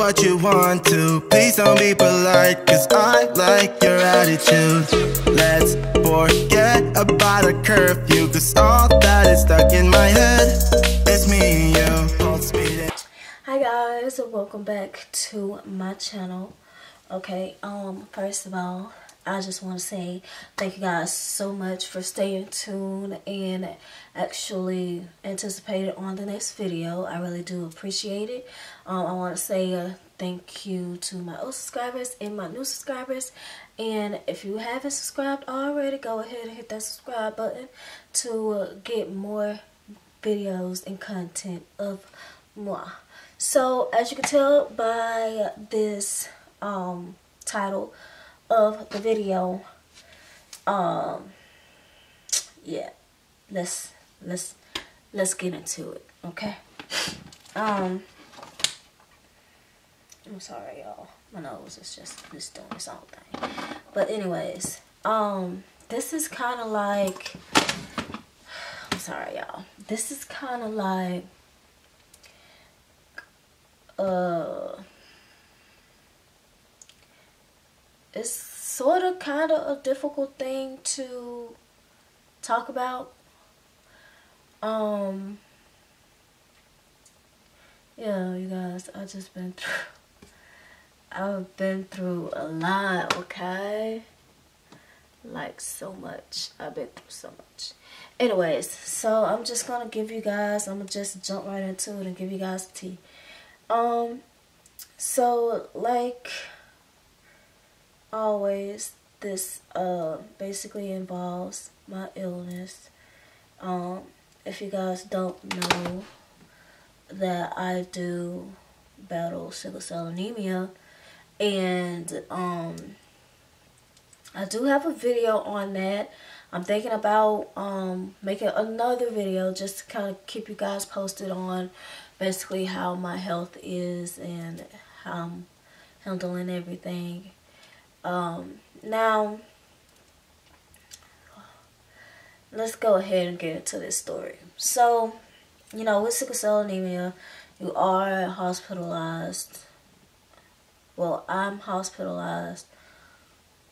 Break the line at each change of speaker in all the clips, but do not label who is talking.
what you want to. Please don't be polite, cause I like your attitude. Let's forget about a curfew, cause all that is stuck in my head is me and you. Hold speed.
Hi guys, and welcome back to my channel. Okay, first of all, I just want to say thank you guys so much for staying tuned and actually anticipating on the next video. I really do appreciate it. I want to say thank you to my old subscribers and my new subscribers. And if you haven't subscribed already, go ahead and hit that subscribe button to get more videos and content of moi. So as you can tell by this title of the video, yeah, let's get into it. Okay. I'm sorry y'all, my nose is just doing its own thing. But anyways, this is kind of like, I'm sorry y'all, this is kind of like it's sort of kind of a difficult thing to talk about. Yeah, you guys, I've been through a lot, okay? Like so much. I've been through so much. Anyways, so I'm just gonna give you guys, I'm gonna just jump right into it and give you guys the tea. So like always, this basically involves my illness. If you guys don't know that I do battle sickle cell anemia, and I do have a video on that. I'm thinking about making another video just to kind of keep you guys posted on basically how my health is and how I'm handling everything. Now, let's go ahead and get into this story. So, you know, with sickle cell anemia, you are hospitalized. Well, I'm hospitalized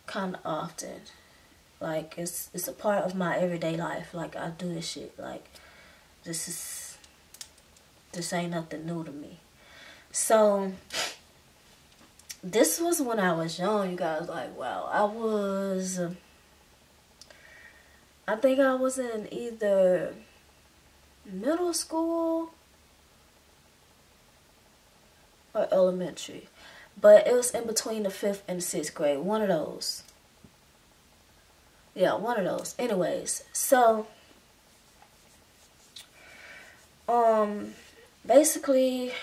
kind of often. Like, it's a part of my everyday life. Like, I do this shit. Like, this ain't nothing new to me. So, this was when I was young, you guys. Like, wow, I think I was in either middle school or elementary. But it was in between the 5th and the 6th grade. One of those. Yeah, one of those. Anyways, so basically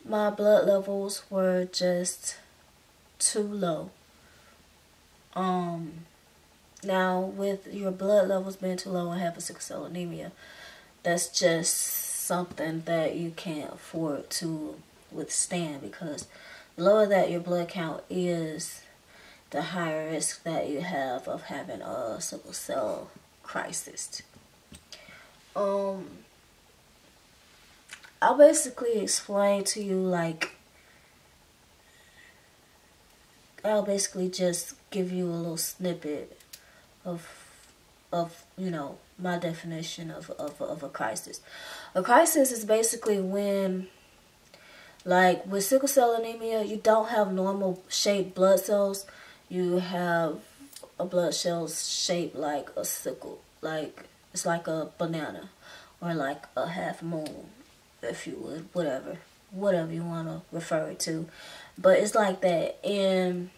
my blood levels were just too low. Now with your blood levels being too low and having sickle cell anemia, that's just something that you can't afford to withstand, because the lower that your blood count is, the higher risk that you have of having a sickle cell crisis. I'll basically explain to you, like, I'll basically just give you a little snippet of you know, my definition of a crisis. A crisis is basically when, like with sickle cell anemia, you don't have normal shaped blood cells. You have a blood cells shaped like a sickle. Like, it's like a banana or like a half moon, if you would, whatever you want to refer it to. But it's like that. And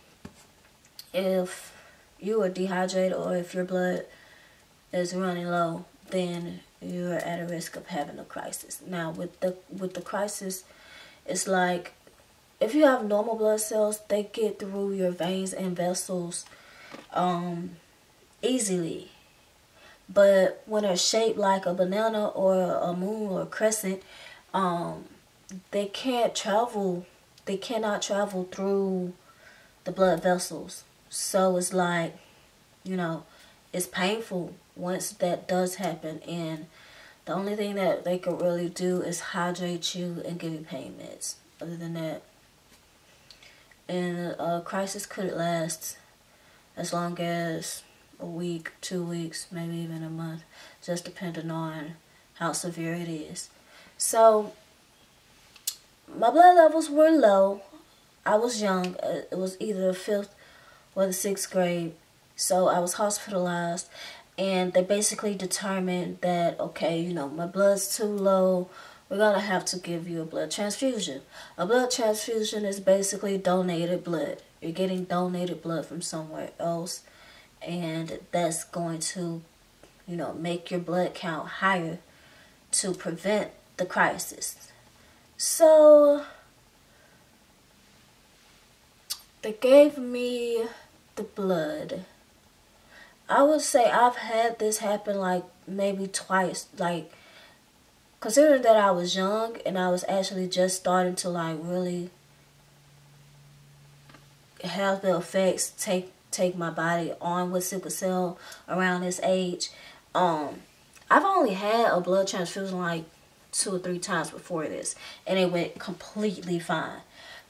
if you are dehydrated or if your blood is running low, then you're at a risk of having a crisis. Now with the crisis, it's like if you have normal blood cells, they get through your veins and vessels easily. But when they're shaped like a banana or a moon or a crescent, they cannot travel through the blood vessels. So it's like, you know, it's painful once that does happen, and the only thing that they could really do is hydrate you and give you pain meds. other than that. And a crisis could last as long as a week, 2 weeks, maybe even a month, just depending on how severe it is. So my blood levels were low. I was young. It was either the 5th or the 6th grade. So I was hospitalized, and they basically determined that, okay, you know, my blood's too low. We're going to have to give you a blood transfusion. A blood transfusion is basically donated blood. You're getting donated blood from somewhere else, and that's going to, you know, make your blood count higher to prevent the crisis. So they gave me the blood. I would say I've had this happen like maybe twice, like considering that I was young and I was actually just starting to like really have the effects take my body on with sickle cell around this age. I've only had a blood transfusion like 2 or 3 times before this, and it went completely fine.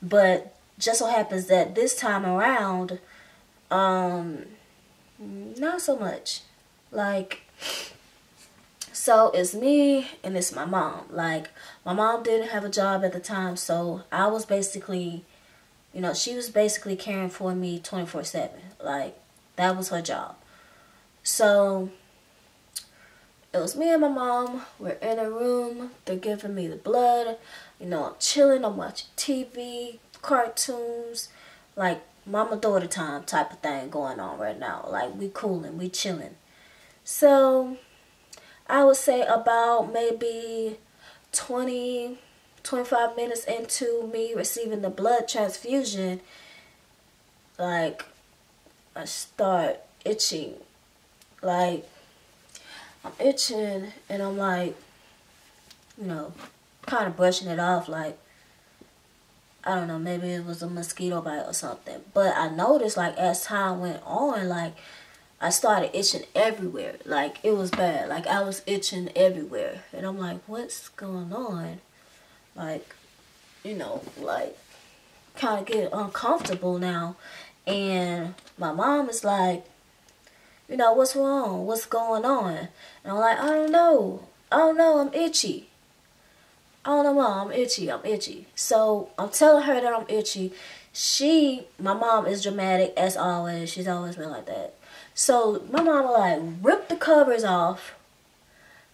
But just so happens that this time around, not so much. Like, so it's me and it's my mom. Like, my mom didn't have a job at the time, so I was basically, you know, she was basically caring for me 24/7. Like, that was her job. So it was me and my mom. We're in a room. They're giving me the blood. You know, I'm chilling. I'm watching TV, cartoons, like mama-daughter time type of thing going on right now. Like, we cooling, we chilling. So I would say about maybe 20-25 minutes into me receiving the blood transfusion, like, I start itching. Like, I'm itching, and I'm like, you know, kind of brushing it off, like, I don't know, maybe it was a mosquito bite or something. But I noticed, like, as time went on, like, I started itching everywhere. Like, it was bad. Like, I was itching everywhere. And I'm like, what's going on? Like, you know, like, kind of get uncomfortable now. And my mom is like, you know, what's wrong? What's going on? And I'm like, I don't know. I'm itchy. I don't know, Mom, I'm itchy. So I'm telling her that I'm itchy. My mom is dramatic as always. She's always been like that. So my mom will like rip the covers off.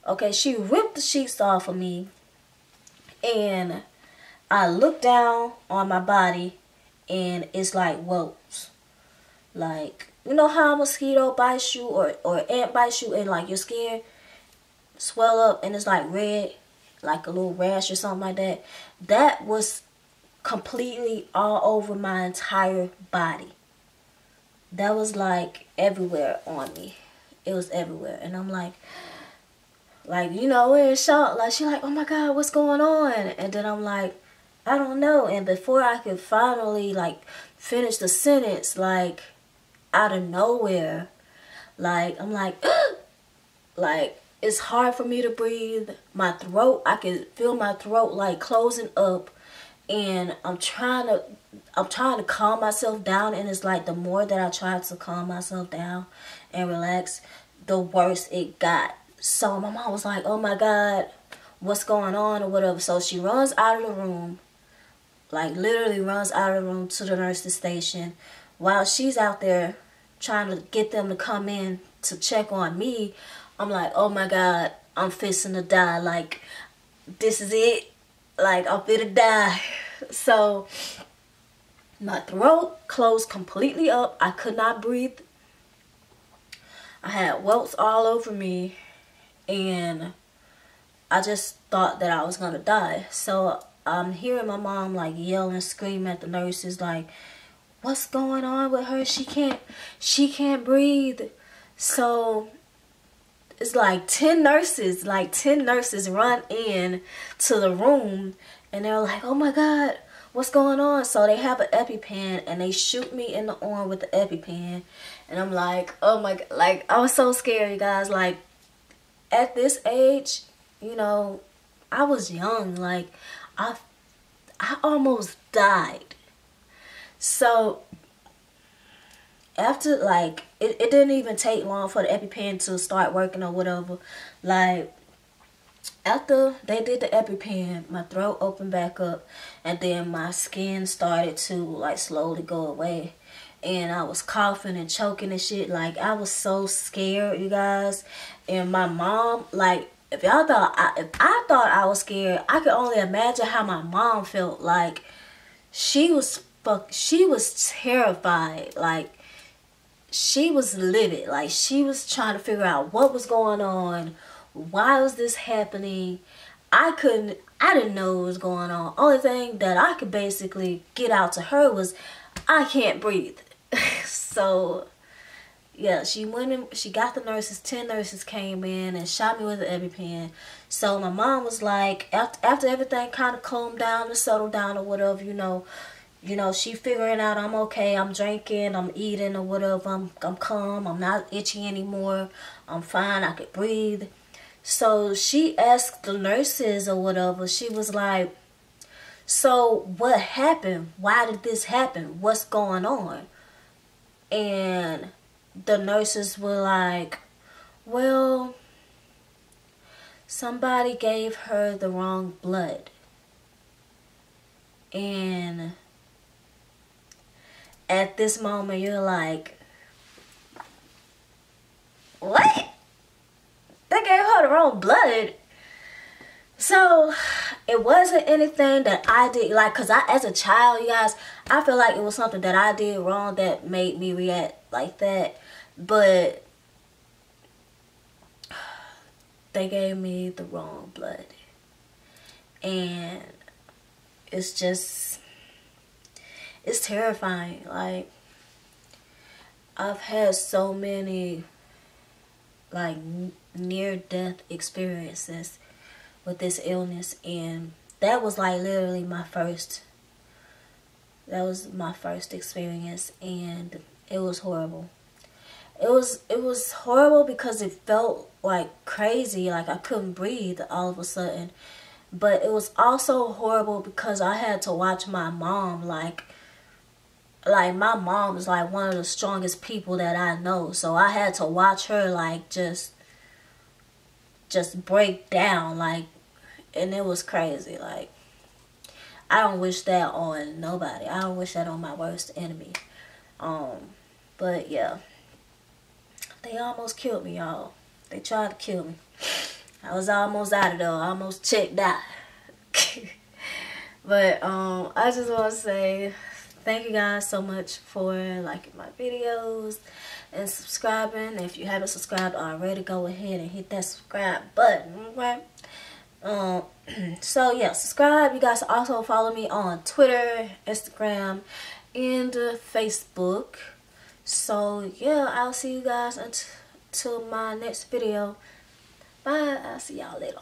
Okay, she ripped the sheets off of me. And I look down on my body, and it's like welts. Like, you know how a mosquito bites you or ant bites you and like your skin swell up and it's like red, like a little rash or something like that? That was completely all over my entire body. That was like everywhere on me. It was everywhere. And I'm like, you know, we're in shock. Like, she's like, oh my God, what's going on? And then I'm like, I don't know. And before I could finally like finish the sentence, like out of nowhere, like I'm like, like it's hard for me to breathe. My throat, I can feel my throat like closing up, and I'm trying to calm myself down, and it's like the more that I try to calm myself down and relax, the worse it got. So my mom was like, oh my God, what's going on or whatever. So she runs out of the room, like literally runs out of the room to the nurse's station. While she's out there trying to get them to come in to check on me, I'm like, oh my God, I'm fixing to die. Like, this is it. Like, I'm finna die. So my throat closed completely up. I could not breathe. I had welts all over me, and I just thought that I was gonna die. So I'm hearing my mom like yell and scream at the nurses, like, what's going on with her? She can't breathe. So it's like 10 nurses run in to the room, and they're like, oh my God, what's going on? So they have an EpiPen, and they shoot me in the arm with the EpiPen. And I'm like, oh my God, like, I was so scared, you guys. Like, at this age, you know, I was young. Like, I almost died. So after, like, it didn't even take long for the EpiPen to start working or whatever. Like, after they did the EpiPen, my throat opened back up, and then my skin started to, like, slowly go away. And I was coughing and choking and shit. Like, I was so scared, you guys. And my mom, like, if I thought I was scared, I could only imagine how my mom felt. Like, she was terrified. Like, she was livid. Like, she was trying to figure out what was going on. Why was this happening? I didn't know what was going on. Only thing that I could basically get out to her was, I can't breathe. So, yeah, she went in, she got the nurses. 10 nurses came in and shot me with an EpiPen. So my mom was like, after everything kind of calmed down and settled down or whatever, you know, she figuring out I'm okay, I'm drinking, I'm eating or whatever, I'm calm, I'm not itchy anymore, I'm fine, I could breathe. So she asked the nurses or whatever, she was like, so what happened? Why did this happen? What's going on? And the nurses were like, well, somebody gave her the wrong blood. And at this moment, you're like, what? They gave her the wrong blood? So, it wasn't anything that I did, like, because as a child, you guys, I feel like it was something that I did wrong that made me react like that. But they gave me the wrong blood. And it's just, it's terrifying. Like, I've had so many, like, near-death experiences with this illness, and that was like literally my first experience, and it was horrible. It was horrible because it felt like crazy, like I couldn't breathe all of a sudden. But it was also horrible because I had to watch my mom, like my mom is like one of the strongest people that I know, so I had to watch her like just break down, like. And it was crazy. Like, I don't wish that on nobody. I don't wish that on my worst enemy. But yeah, they almost killed me, y'all. They tried to kill me. I was almost out of there. I almost checked out. But I just want to say thank you guys so much for liking my videos and subscribing. If you haven't subscribed already, go ahead and hit that subscribe button. Okay? So yeah, subscribe. You guys also follow me on Twitter, Instagram, and Facebook. So yeah, I'll see you guys until my next video. Bye. I'll see y'all later.